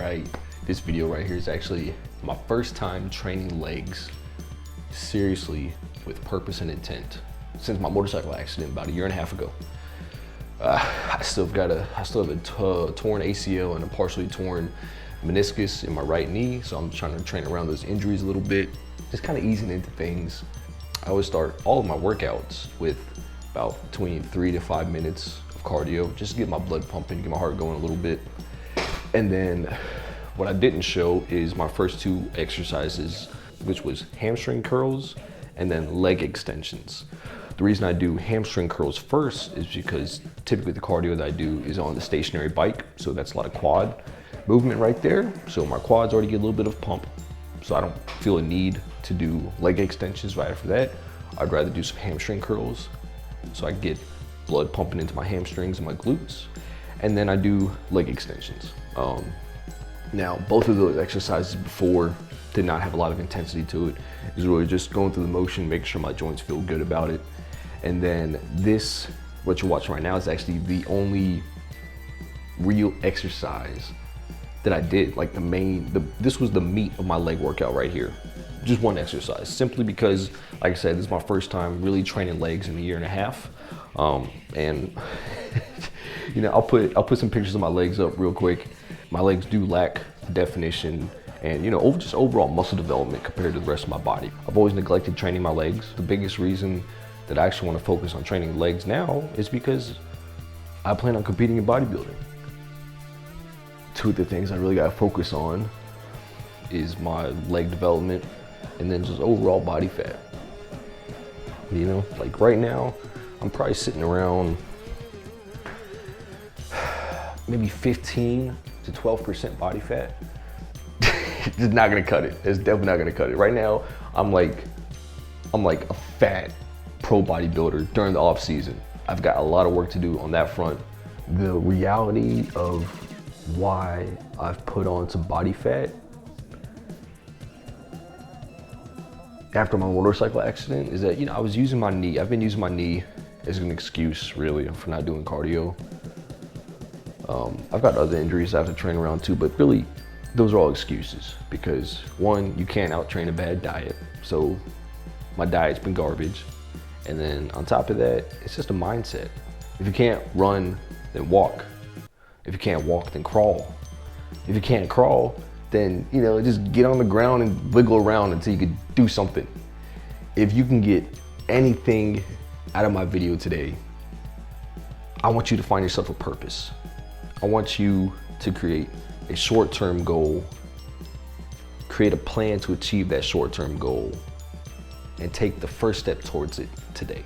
right? This video right here is actually my first time training legs seriously with purpose and intent since my motorcycle accident about 1.5 years ago. I still have a torn ACL and a partially torn meniscus in my right knee, so I'm trying to train around those injuries a little bit, just kind of easing into things. I always start all of my workouts with about between 3 to 5 minutes of cardio, just to get my blood pumping, get my heart going a little bit. And then what I didn't show is my first 2 exercises, which was hamstring curls and then leg extensions. The reason I do hamstring curls first is because typically the cardio that I do is on the stationary bike, so that's a lot of quad movement right there. So my quads already get a little bit of pump, so I don't feel a need to do leg extensions right after that. I'd rather do some hamstring curls so I get blood pumping into my hamstrings and my glutes, and then I do leg extensions. Now, both of those exercises before did not have a lot of intensity to it. It was really just going through the motion, making sure my joints feel good about it. And then this, what you're watching right now, is actually the only real exercise that I did. Like this was the meat of my leg workout right here. Just one exercise, simply because, like I said, this is my first time really training legs in 1.5 years. And you know, I'll put some pictures of my legs up real quick. My legs do lack definition and, you know, just overall muscle development compared to the rest of my body. I've always neglected training my legs. The biggest reason that I actually want to focus on training legs now is because I plan on competing in bodybuilding. 2 of the things I really got to focus on is my leg development and then just overall body fat. You know, like right now, I'm probably sitting around maybe 15 to 12% body fat. It's not gonna cut it. It's definitely not gonna cut it. Right now, I'm like a fat pro bodybuilder during the off season. I've got a lot of work to do on that front. The reality of why I've put on some body fat after my motorcycle accident is that, you know, I was using my knee. I've been using my knee as an excuse, really, for not doing cardio. I've got other injuries I have to train around too, but really, those are all excuses because 1, you can't out-train a bad diet. So my diet's been garbage. And then on top of that, it's just a mindset. If you can't run, then walk. If you can't walk, then crawl. If you can't crawl, then, you know, just get on the ground and wiggle around until you can do something. If you can get anything out of my video today, I want you to find yourself a purpose. I want you to create a short-term goal, create a plan to achieve that short-term goal, and take the first step towards it today.